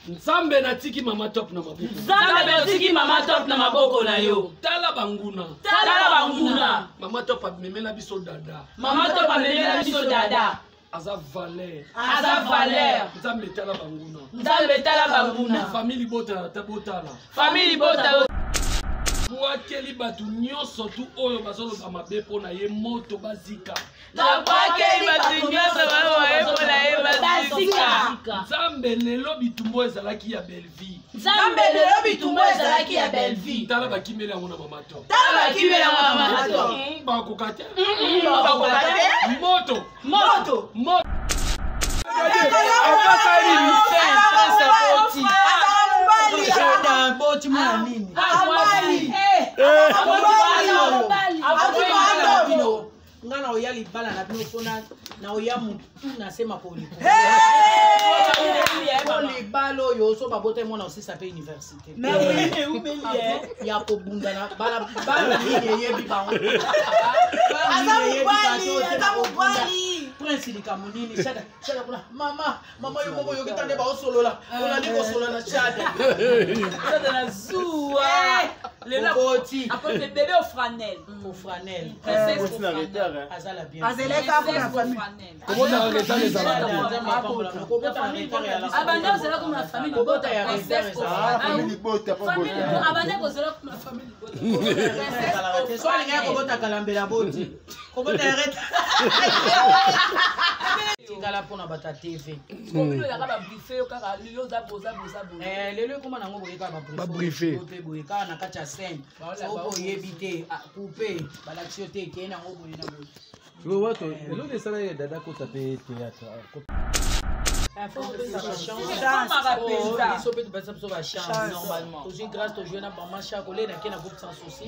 Nzambe natiki mama top na maboko. Nzambe natiki mama top na maboko na yo. Tala banguna. Tala banguna. Mama top amemela biso dada. Mama top amemela biso dada. Aza valeur. Aza valeur. Nzambe tala banguna. Nzambe tala banguna. Famille bota tabotala. Famille bota. Wakeli batu nyonso tu oyo bazoloba mabe pona ye moto bazika. Na wakeli batu nyonso bazoloba pona ye bazika. Nzambe lelo bitumbo ezalaki ya Belleville. Nzambe lelo bitumbo ezalaki ya Belleville. Tala bakimela ngona mama top. Tala bakimela ngona mama top. Bakokate. Bakokate. Moto. Moto. Moto. Ngana oya libala na bino fona na oya mutu na sema poli. Libalo yo so babote mona aussi ça fait université. Mais oui, oubeli ya ko bunda na bala ni yebi ba. Prince di kamunini shada kuna mama yo mobo yo kitande ba osolola. Ola ni ko solola na shada. Shada na zua. Le boti. Après le bébé au franel. Au franel. Azala bien. Azela ka pour la famille. Comment on arrête les alades? Abanda zela comme la famille. Bota ya réserve ça. Famille bota pas bota. Abanda zela comme la famille. Soit les gars bota kalambela boti. Comment t'arrêtes? Tingala pona bata TV. Komilo ya ka briefer yo kaka lelo za boza. Lelo koma nango boyeka ba briefer. Bote boyeka na kati ya scène. So boyebite couper balakio te ke na ngo boyena boy. Yo wato, lelo de sala ya dada ko taper théâtre. Normalement. Toujours grâce au jeune maman Chako, les n'a groupe sans souci.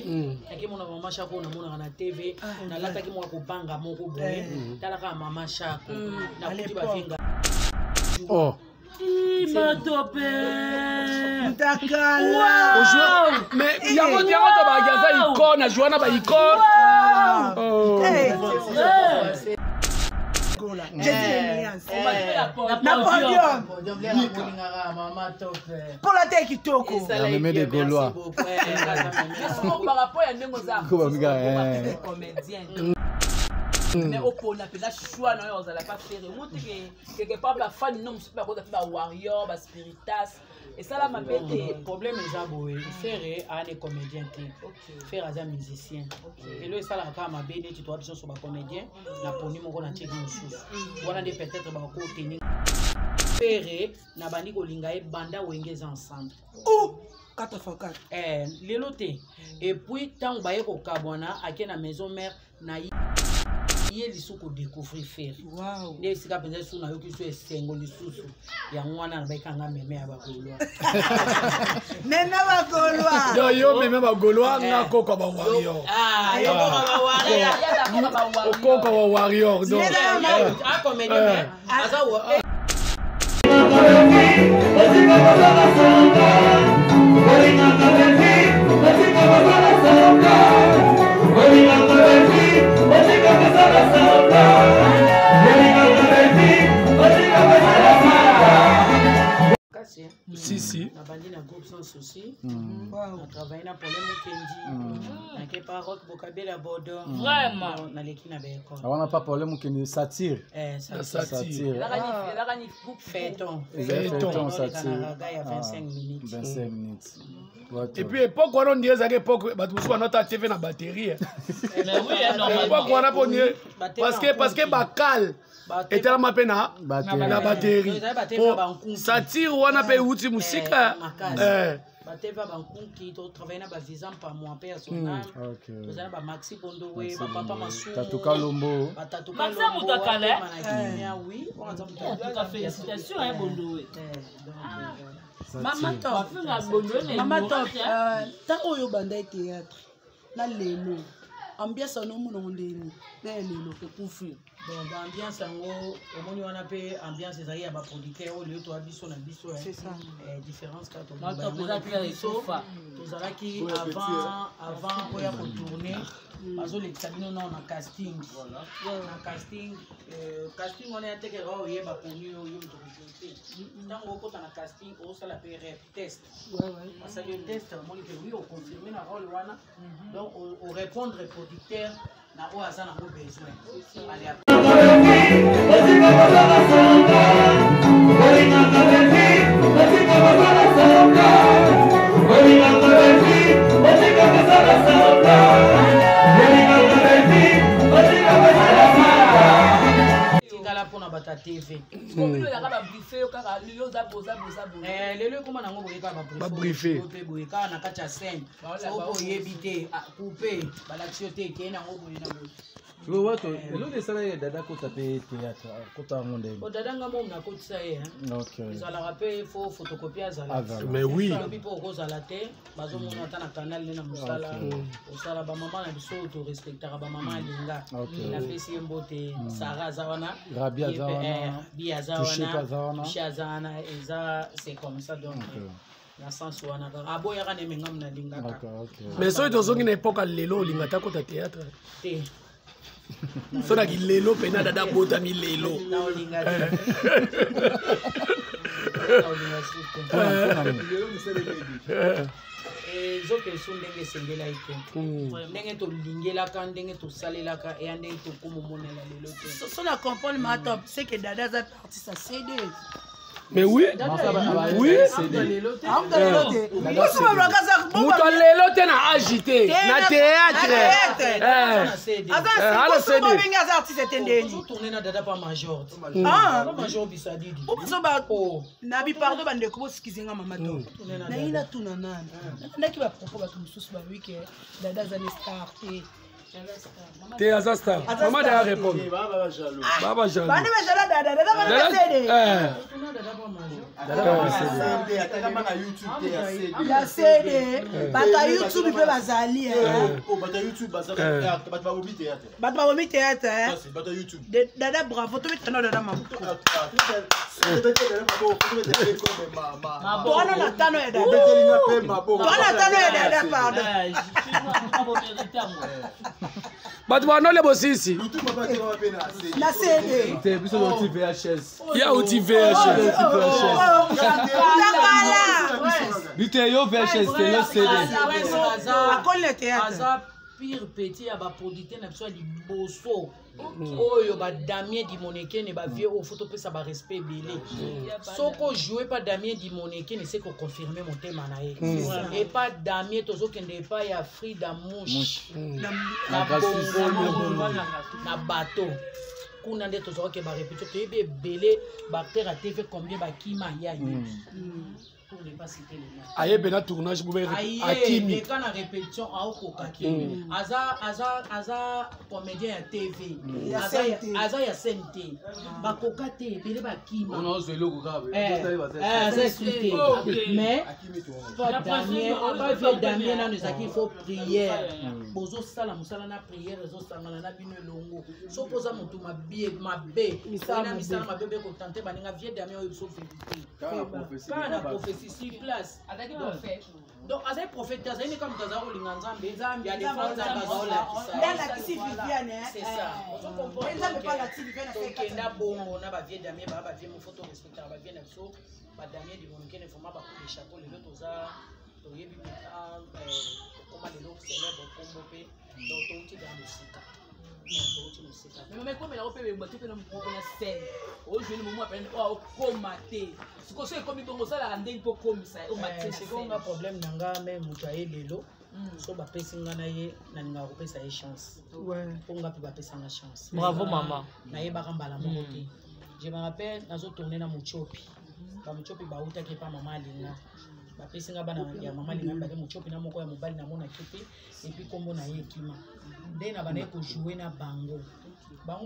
Et qui mon maman Chako na mon na TV, na lata qui mo ko banga moko boye. Talaka maman Chako. Na kuti ba finga. Oh. Matope. Ntakala. Mais yango to ba gaza icon na joana ba icon. Oh. Pour la tête qui toque. La mémé de Gaulois. Par rapport à mais au point on a choix non on allait pas faire monter quelque part la fan non c'est pas quoi faire warrior ba spiritas et ça là m'a pété problème les aboé faire à des comédiens faire à musicien et là ça là quand m'a béni tu dois besoin sur ba comédien na poni mon na tcheki mususu wana des peut-être ba ko tenir faire na bandi ko linga e banda wengeza ensemble 4x4 lelo te et puis tant ba ko kabwana ake na maison mère na il faut découvrir faire. Wow. Les sika penza sous na yoki so esengo lisusu ya mwana na baikanga meme ya bagolwa. Nena bagolwa. Yo meme bagolwa na koko ba warrior. Yo ba warrior. Koko ba warrior donc. Ah comme mais aza wa. Si. On a bandé dans groupe sans souci. On a travaillé dans problème Kendi. On a fait paroque Bokabel à Bordeaux. Vraiment. On a l'équipe na Béco. On n'a pas problème Kendi satire. Satire. La gagné groupe Feuilleton. Feuilleton satire. Il y a 25 minutes. 25 minutes. Et puis époque on dit à l'époque bah tout notre TV na batterie. Mais oui, normalement. Époque on a pour parce que bacal était là ma pena na batterie. Satire on a payé outil musique. Bateva bankunki to travailler na ba visa par moi père sonal. Nous allons ba Maxi Bondowe, ba papa Masu. Tatuka Lombo. Tatuka Lombo. Maxi Mutakale. Oui, on a Tatuka félicitations hein Bondowe. Maman top. Maman top. Tant oyo banda théâtre. Na lelo. ambiance no mon ndeni na lelo ke kufi bon ambiance ngo omoni wana pe ambiance ezali ya ba producteur au lieu to abiso na biso c'est ça différence ka to tozalaki avant oya ko tourner bazolekisa bino na casting na casting wana ya teke o yeba poni yo moto kote ntango okota na casting osala pe rep test parce que test omoni ke oui oconfirme na rôle wana donc o répondre producteur na o aza nango besoin mpona bata tv lelo ekoma nango boye kaka babriefe boye kaka na kati ya scène soko oyebi te coupe balakisi yo te ekei nango boye na boye Wato, elo desala ye dada kota pe théâtre, kota ngonde. O dada nga mom na kotisa ye, OK. Ezala pe fo photocopie azala. Mais oui. Lobi po kozala te, bazo mona ta na canal na musala. Osala ba mama na biso to respectera ba mama linga. Na pesi mbote Sarah zawana. Rabia zawana. Bia zawana. Chia zawana, eza c'est comme ça donc. Na sens wana aboya kana mengam na linga ka. Mais so tozongi na époque lelo linga ta kota théâtre. Te. Sona ki lelo pena dada bota mi lelo. Zope so ndenge sengela ite. Ndenge to lingelaka ndenge to salelaka et ndenge to komomonela lelo te. So la comprendre ma top, c'est que dada za parti sa CD. Mais oui, oui. Muto lelo te na agité, na théâtre. Alors c'est bon benga za artiste tendeni. Vous tournez na dada pas major. Ah, major bisadidi. So ba na bi pardon bande ko skizinga mama to. Na ina tuna nana. Ndaki ba propos ba tumususu ba wiki dada za star te. T'es à star. Maman doit répondre. Baba jaloux. Baba jaloux. Bani ba jaloux dada ba CD. La CD. Bata YouTube pe bazali bata YouTube bazali bata bomi théâtre bata YouTube. Dada bravo to bitana dada mamu. Bona na tano ya dada. Bona tano ya dada pardon. Batu banole bosisi. La CD. Te biso do VHS. Ya uti VHS. Bite yo VHS te yo CD. Akol le théâtre. Aza pire petit ya ba producteur na biso liboso. Oyo ba Damien Dimoneke ne ba vieux au photo pesa ba respect belé. Soko jouer pas Damien Dimoneke ne c'est qu'on confirmer mon thème na ye. Et pas Damien tozo kende pas ya Frida Mouche. Na bateau. Kuna nde tozo ke ba répéter te be belé ba terre TV combien ba kima ya ye. Pour ne pas citer les noms. Aye bena tournage boube Akimi. Quand la répétition a okokaki. Aza comédien à TV. Aza ya SNT. Ba kokate belé ba kima. On a zelo kokabe. C'est cité. Mais pas Damien, pas vieux Damien là nous a qu'il faut prière. Bozo sala musala na prière zo sangana na bino longo. So posa mutu mabe na misala mabe ko tenter baninga vieux Damien o so vérité. Pas na prophétie sur place. Attaquer doit faire. Donc azay prophète azay comme Tazaro Linganzambe, il y a des fois Tazaro la kisi Viviane. C'est ça. On comprend. Ils pas la kisi Viviane. Donc na bon on a ba vieux Damien ba vieux mon photo respectable ba vieux Napso, ba Damien de mon kene format ba coup de chapeau les autres za to yebi comment les autres célèbres combo pe donc to dans le sika. Mais comme il a opéré bateau que nous prenons scène au jeune moment appelle oh commater ce que c'est comme il ça la rendre pour comme ça au matin c'est qu'on a problème nanga même mutuaye lelo so ba pesinga na ye na ninga ko pesa ye chance ouais ponga pe ba pesa na chance bravo maman na ye ba kambala moko te je me rappelle nazo tourner na Muchopi ba Muchopi ba uta ke pa mama linga ba pesinga bana ya mama linga ba ke Muchopi na moko ya mobali na mona kipe et puis kombo na ye kima dès na bana ko jouer na bango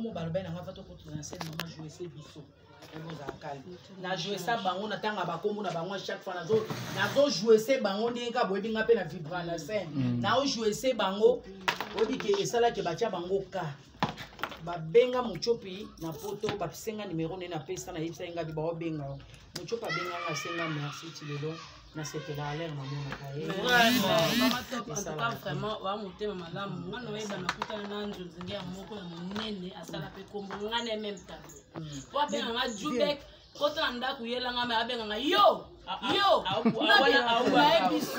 mo balba na ngava to ko na scène maman jouer c'est biso na jouer ça bango na tanga ba kombo na bango chaque fois nazo jouer c'est bango ndinga boyebinga pe na vibra na scène na o jouer c'est bango odiki esalaki batia bango ka babenga Muchopi na poto bapisenga numéro ne na pesa na yebisa nga bi ba obenga Muchopi abenga nga senga merci tilelo na sepela l'air maman kaye Mama Top en tout cas vraiment wa motema malamu ngana weba nakutana na nzunzi ya moko ya monene asala pe kombo ngana même temps wa benga nga Jubek kota ndako yelanga me abenga nga yo na biso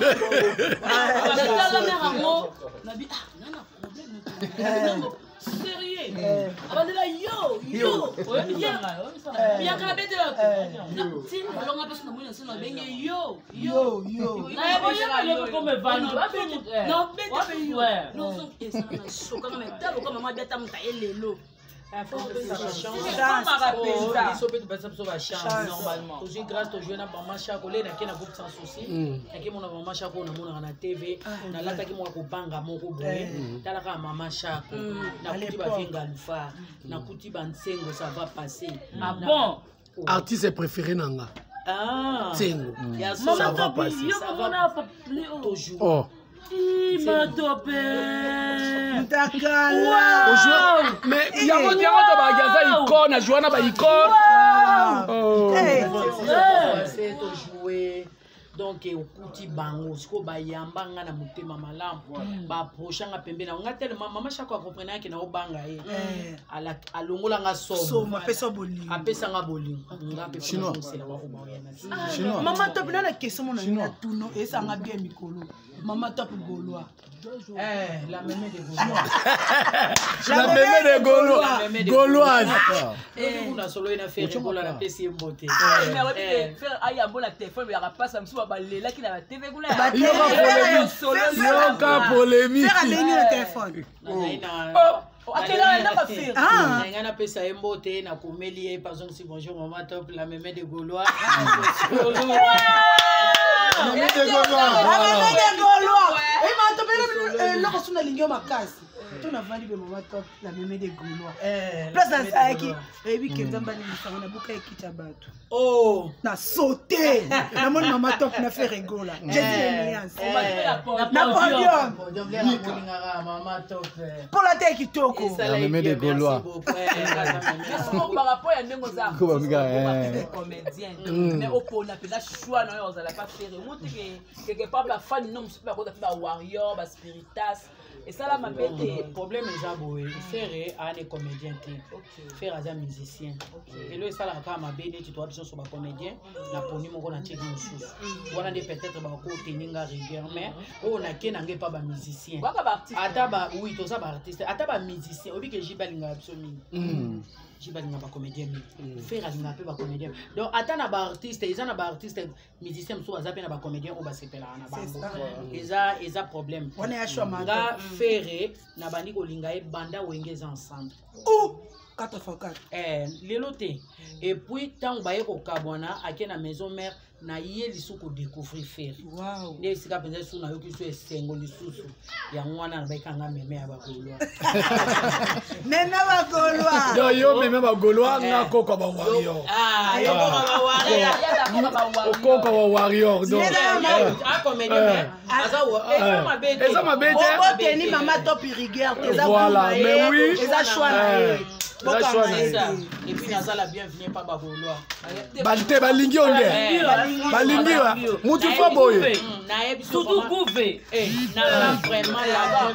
batala me hango na bi nana problème sérieux abandela yo bien kana bete na tin longa parce que moi sino benge yo na boya le comme vando non bete non son esa na soka me talo kama mabeta mtaelelo normalement aussi grâce au jeune maman Chako le na kena groupe sans souci na ke mona maman Chako na mona na TV na lata ke mona ko banga moko boye tala ka maman Chako na kuti ba finga lufa na kuti bansengo ça va passer bon artiste préféré nanga Tsengo ça va passer ça va toujours mais il y a d'autres bagages icône à jouer na ba icône c'est to jouer donc okuti bango siko bayamba nga na motema malamu ba prochain pembe na nga tellement maman Chako a comprendre que na obanga ala alongola nga somo apesa bolingo nga pe chinois Mama Top na question mona na tuno esa nga bien mikolo Mama Top Gaulois la mémé de Gaulois la mémé de Gauloise on a solo ina faire pour la PC mbote faire aya bola téléphone ya rapasa msuba balela ki na TV kula yoka polémique faire aleni le téléphone na pesa mbote na komeli par exemple si bonjour Mama Top la mémé de Gaulois tout n'a validé Mama Top la mémé des Gaulois place dans ça qui et puis que nzamba ni sanga na buka ekita bato na sauté na mon Mama Top na fait rigola j'ai dit l'alliance na podium Mama Top pour la tête kitoko la mémé des Gaulois par rapport à ndengo za comédien mais au pona pe la choix na yo za la pas faire monte que quelque part la fan non super ko ba warrior ba spiritas et ça là m'a pété problème eza boye faire ane comédien te faire aza musicien et le ça là ka mabe neti to biso so ba comédien na poni moko na tiki mosusu wana de peut-être ba ko teninga rigueur mais o na ke na nge pa ba musicien ata ba oui to ça ba artiste ata ba musicien obi ke jibalinga absolument jibalinga ba comédien faire alinga pe ba comédien donc ata na ba artiste ils na ba artiste musicien mso aza pe na ba comédien o ba sepela na bango eza problème on est à choix nga faire na bandi ko linga e banda wengeza ensemble 4x4 lelo te et puis tant baye ko kabwana akena maison mère na ye lisuku découvrir faire ne sika penza suna yo kiso esengo lisusu ya mwana na baika nga meme ya bagolwa yo meme bagolwa nga koko ba warrior yo koko ba warrior donc comédien eza mabete ni Mama Top rigueur voilà mais oui eza choix et puis naza la bienvenue pas bagolwa balte balingi onde balingi wa mutu fo boye na yebi surtout couvé na vraiment la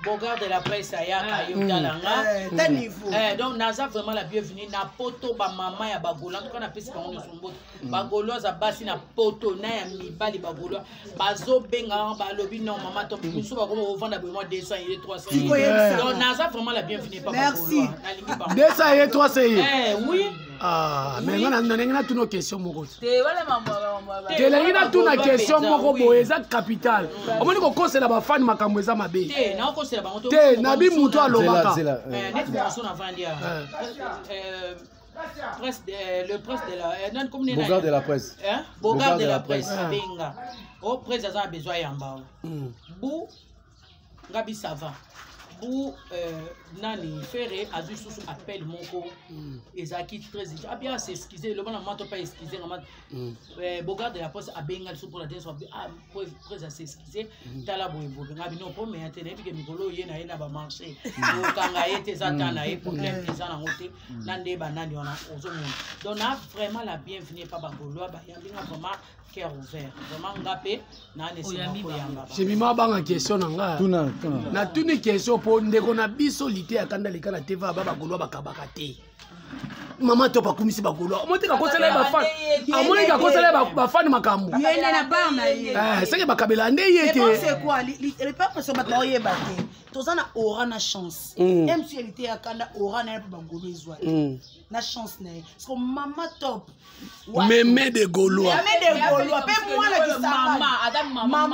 Bogar de la presse ayaka yo talanga niveau donc naza vraiment la bienvenue na poto ba mama ya bagola en tout cas na pesi bango somboto bagolo za basi na poto na ya mibali bagolo bazo benga ba lobi non Mama Top biso ba ko vendre vraiment 200 et 300 donc naza vraiment la bienvenue pas merci 200 et 300 oui mais ngana ndonenga tuno question moko te wala mama kelengi na tuna question moko boye eza capital omoni ko kosela ba fan makambo eza mabe te na ko kosela bango te nabi mutu alobaka net personne avant dia le presse de la Bogar de la presse Bogar de la presse benga au presse a besoin yamba bu ngabi ça va pour nani faire azu sous appel moko ezaki très ah bien c'est excusé le bon maman pas excusé Bogart de la poste a bengal sous pour la dernière ah pour c'est excusé tala boy ngabi non pour mais atene puis que mikolo yena ina ba marché kanga ete zatana et problème eza na ngote nande banani wana ozomo donc a vraiment la bienvenue pas bangolo ba yambinga vraiment cœur ouvert vraiment ngapé na nesimo koyamba j'ai mis ma banga question nanga na tuni question po ndeko na biso lité akanda likana teva baba golwa bakabaka te mama to bakumisi bagolwa moteka kosela ba fan amoni ka kosela ba fan makambo yene na bana ye c'est que bakabela nde yete c'est quoi les papa so ba oye ba te tozana aura na chance même si lité akanda aura na bagolwa ezwa na chance na parce que mama top mémé de Gaulois pe moi la qui maman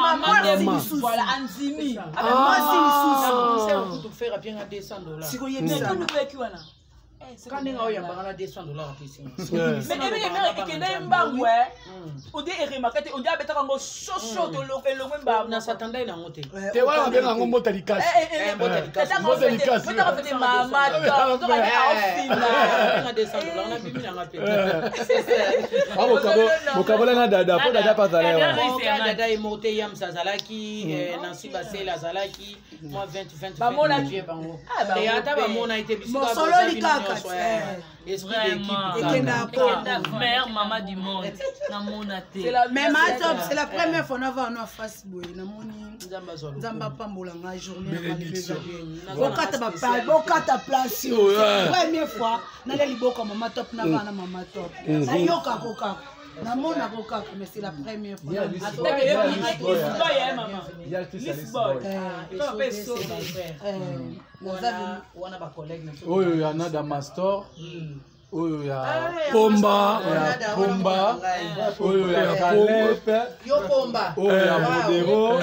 voilà anzimi moi c'est pour te faire bien à $200 si ko yebisa nous vécu wana quand on a $200 ici mais que des mbangwe on dit remarquer on dit abetaka ngo soso to lokelo mba na satanda ina ngote te wala benga ngo mota likasi mota likasi mota fete mama to ka na $200 na bibi na ngapé mokabola na dada po dada pas salaire dada emote yam sazalaki Nancy Basela zalaki moi 20 ba mona Dieu bango et ata ba mona été bisika solo likaka esprit d'équipe mère maman du monde na mona te mais ma top c'est la première fois on a voir no face boy na moni nzamba pambola nga journée bokata place première fois na le liboko mama top na bana mama top na yoka kokaka na mona kokaka mais c'est la première fois wana ba collègue oyo ya nada master oyo ya pomba oyo ya Calep yo pomba oyo ya modero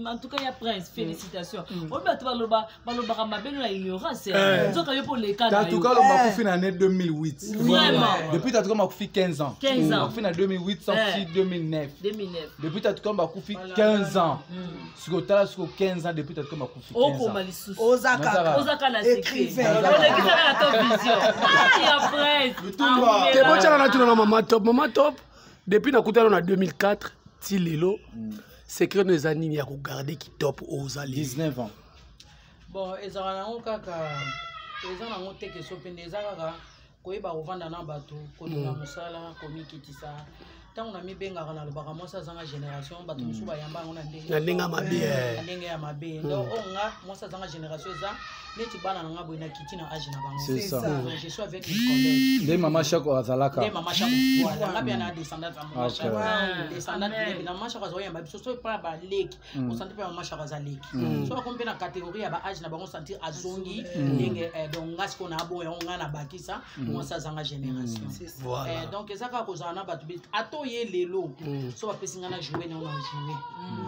En tout cas, il y a Prince. Félicitations. On va te parler en tout cas, on m'a fait en 2008. Vraiment. Depuis, tu as fait 15 ans. 15 ans. On fait en 2008, sorti 2009. Depuis, tu as fait 15 ans. Sur le 15 ans, depuis, tu as fait 15 ans. Ozaka la écrivain. Maman top. Depuis na 2004, ti lelo, secret nos années ya regarder qui top aux alliés. 19 ans. Bon, ezala na kaka ezala na te que sopende ezala koyeba ovanda na bato kolinga mosala komikitisa tant on a mis bengaka na lobaka mosa zanga génération bato musu bayamba ngona ndenga mabe ndenge ya mabe donc onga mosa zanga génération za neti bana nga boy na kiti na âge na bango c'est ça je suis avec mes collègues les maman chako azalaka les maman chako voilà nga bien na descendant à maman chako descendant na maman chako azoya mba biso so pa ba leki on sentir pa maman chako azaleki so ba kombe na catégorie ya ba âge na bango sentir azongi ndenge donc nga siko na boya nga na bakisa mosa zanga génération voilà donc ezaka kozana batu ato ye lelo so ba pesinga na jouer na on jouer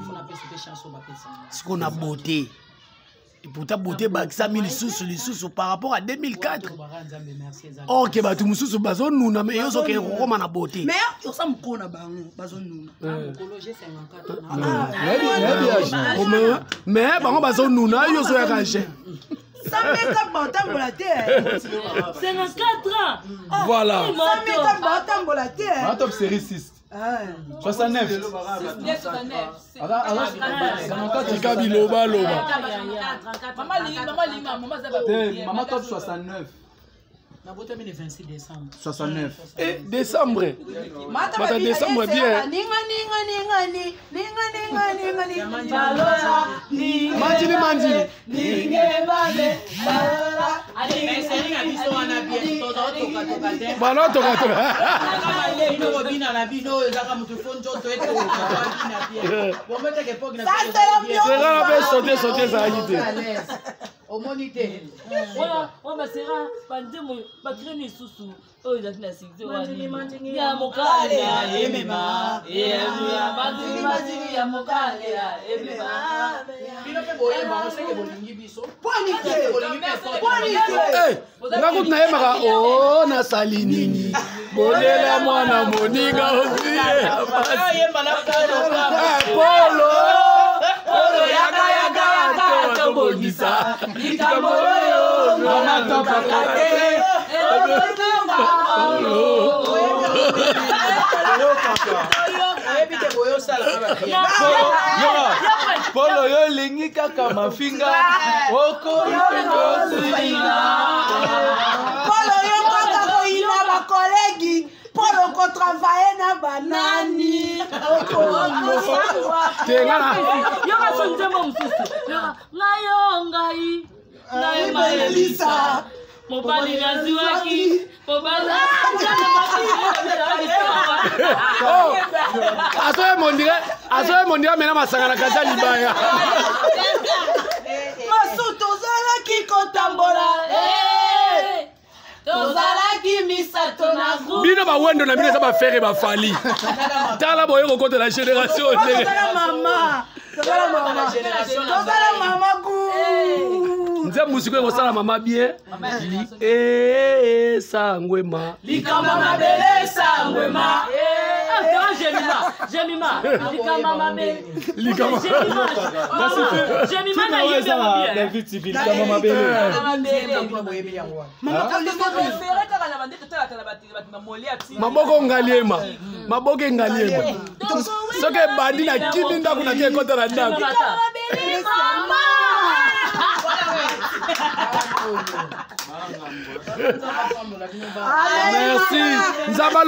faut na pesi chance ba pesinga siko na beauté. Et pourtant, beauté, ça mis les sous par rapport à 2004. Ok, bah, tu me sous bazon nous, mais ils ont qu'un roman à beauté. Mais ils sont qu'on a bazon nous. Mais, bah, bazon nous, ils sont à cacher. Ça met ta bâton la terre. C'est dans 4 ans. Voilà. Ça met ta bâton la terre. Ma top série 6. 69. Maman top 69. Na bote le 26 décembre. 69. Et décembre. Mata décembre bien. Voilà, on va se rendre, pas traîner sous. Oh, il a fait la sécurité. Il y a mon calé, il y a mon calé, ngakuti nayembaka o nasali nini bolela mwana moninga osie polo yaka tobongisa likambo oyo mama topaka te polo yo elingi kaka mafinga okoyokoina polo yo kaka koyina bakolegi polo kotravaye na banani yoka nzembo mosusu ngayo ngai maelisa mobali naziwaki asoye mondira mena masanga na kati ya libaya masu tozalaki kotambola tozalaki misato na groupe bino bawendo na bino eza bafere bafali tala boye kokotela génération tozala mama gu nze musiko ekosala mama bien sangwema likamba mabele sangwema Jemima na yeba David Civil kama mabele maboko ngaliema soki ebandi na kili ndako naki ekota na ndako merci nzambe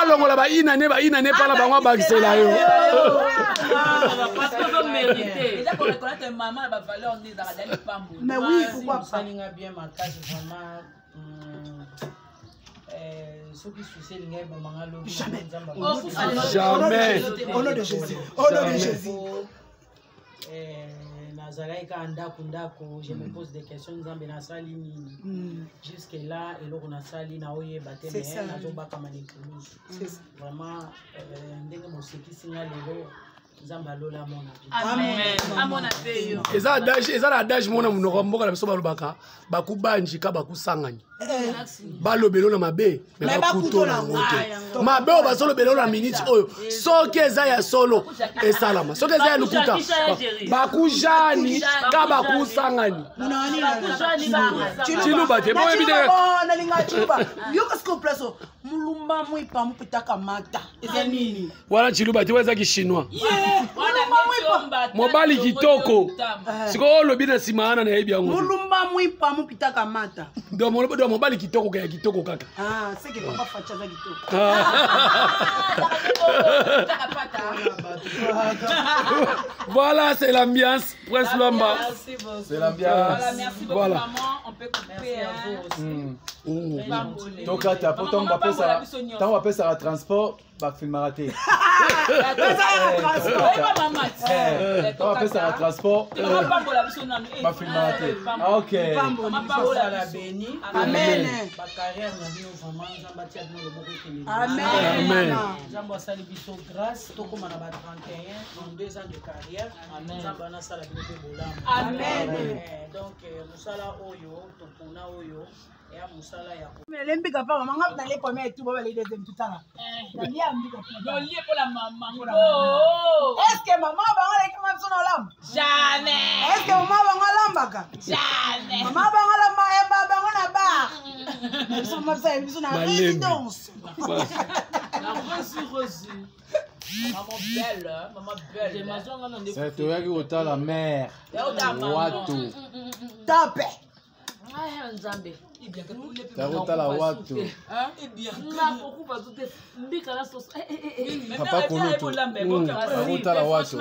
alongola bainane mpona bango abakisela yo mais oui pourquoi pas bien makasi vraiment soki susi elingai bomanga lobi jamais au nom de Jésus nazalaki kaka ndako je me pose des questions nzambe nasali nini jusque là eloko nasali naoyeba te mais nazobakama nekulusu vraiment ndenge mosekisinga lelo nzambe alola amona eza na adage mona monoko mboka na biso balobaka bakubanjika bakusangani balobelo na mabe me bakutola yango te mabe oyo bazolobelo na minute oyo soki eza ya solo esalama soki eza ya lukuta bakujani ka bakusangani ciluba te nalinga ciluba yokosko plaso mulumba mwipa mupitaka mata eza nini wana ciluba te eza kishinois mobali kitoko sikoyo olobi na nsima wana nayebi yango mulumba mwipa mupitaka mata do mobali kitoko kaya kitoko kaka seke papa facha za kitoko voilà c'est l'ambiance Prince Lwamba c'est l'ambiance voilà tokata po ntango bapesaka transport bafilmaka te ntango bapesaka transport bafilmaka te ok bacarrière na bino vraiment nzambe atia bino loboko ekele nzambe asali biso grâce tokóma na ba 31 2 ans de carrière nzambe anasala bino mpe bolamu donc mosala oyo topona oyo eya mosala ya lembika pa mama nga nale premier tout baba le deuxième tout ça nali ambika non lié pour la maman est-ce que maman bango leki ma biso na olamba jamais est-ce que maman bango alambaka jamais maman bango alamba yamba bango na bar biso mama biso na résidence la reçu maman belle c'est toyaki kotala mare wato tape nzambe takotala wato papa kolutu takotala wato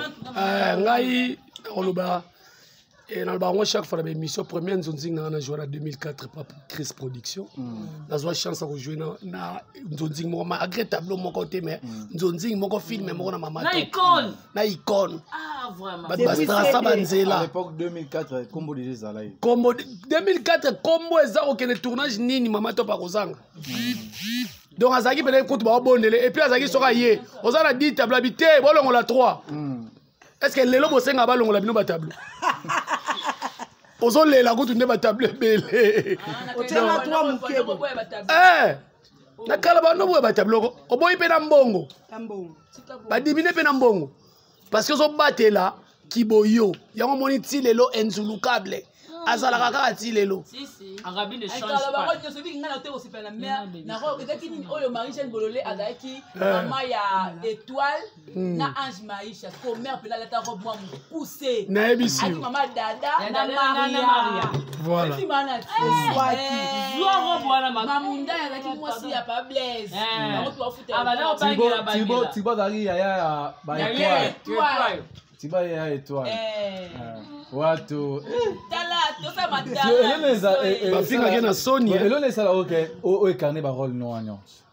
ngai nakoloba naloba yango chaque fois na baémission première nzonzi nanga na joué na 2004 pa Chris Production nazwa chance ya kojoué na nzonzi moko malgré tableau moko te mais nzonzi moko filme moko na mama na icône bato bastrasa banzela à l'époque 2004 kombo déjà ezala ye kombo 2004 kombo eza kokende tournage nini mama to bakozanga donc azalaki pene kutu baobondele et puis azalaki soki aye oza na 10 table abi te bolongola 3 est-ce que lelo bosenga balongola bino ba tableau ozolela kutu nde ba tableau ebele otema 3 mukebo nakala bano boye ba tableau oboyi mpe na mbongo badimine mpe na mbongo parce que ozobatela kiboyo yango moni ti lelo enzulukable azalaka kaka ti lelo oyo Marie-Jeanne Bololé azalaki mama ya étoile na Ange Maïcha ko mère pela leta robe moi poussé nayebisi yo mama dada na Maria voilà mamunda azalaki mwasi ya pa Blaise Thibaut azalaki yaya ba étoile Thibaut yaya étoile watu bafingaki na soni elona esala oke oekarne barole noa nyonso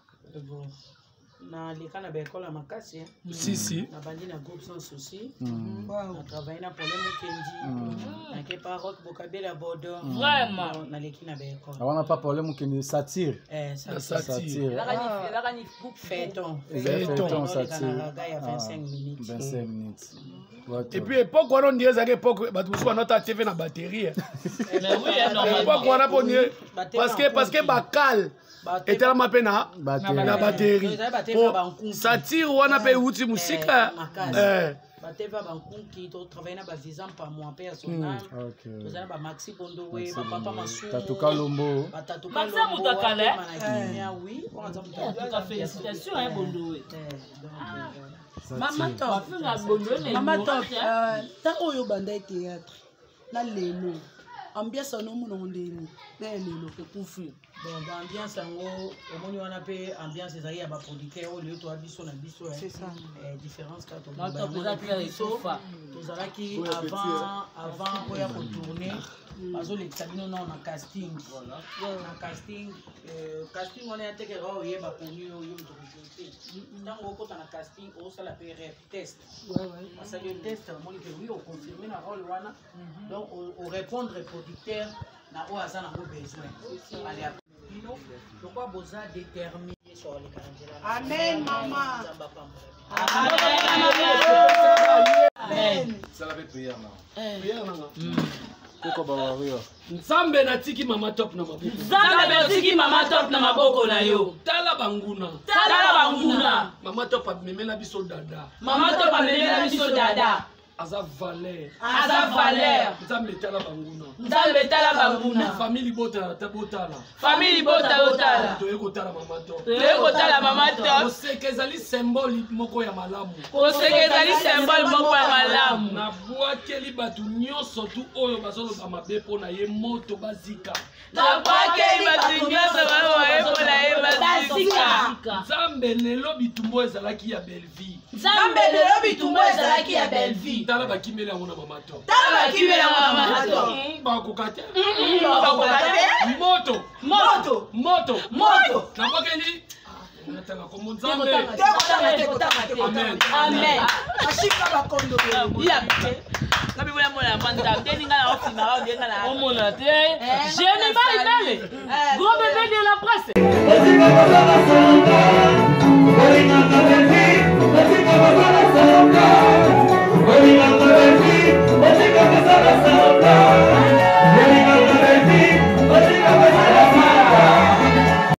naleka na baekole ya makasi si nabandi na groupe sans souci natravaille na Paulin Mukendi nake pa rock bokabela ya bodo vraiment naleki na baekole awana pa Paulin Mukendi satire feuilleton satire ya 25 minutes 25 minutes et puis époque wana ondie ezalaki époque bato mosusu banota tv na batterie époque wana mpo nie parce que bakale etalama mpe na batterie satire wana mpe euti mosika bateva bankunki totravaille na bavisa mpamwa mpe ya sonal tozala bamaxi bondowe bapapa masumu tatuka lombo Mama Top tant oyo banda théâtre na lelo ambiance no muno ndeni na lelo ekufi bon ambiance yango omoni wana pe ambiance ezali ya ba producteur oyo to abiso na biso c'est ça différence ka to tozalaki avant pour ya ko tourner bazolekisa bino na casting na casting wana yatekera oyeba koni oyo mtokote ntango okota na casting osala pe rep test basali le test omoni ke oui oconfirme na rôle wana donc au répondre producteur na oyo aza nango besoin pourquoi boza déterminé sur les calendriers. Amen maman. Amen. Ça l'avait prière là. Prière là. Pourquoi ba wario? Nzambe natiki mama top na maboko. Nzambe natiki mama top na maboko na yo. Tala banguna. Mama top amemela biso dada. Mama top amemela biso dada. Aza valeur. Nzambe tala banguna. Famille bota tabotala. Toye kotala mama top. Osekezali symbole moko ya malamu. Na bwakeli batu nyonso tu oyo bazoloba mabe pona ye moto bazika. Nzambe lelo bitumbo ezalaki ya Belleville. Tala bakimeli yango na mama top. Bakokate. Moto. Na bwakeli natanga komo Nzambe. Amen. Ashika bakondo Ya. Kabi bula mona manda teninga na ofina ba ndenga na. Omona te. Je ne vais pas y aller. Gros bébé de la presse.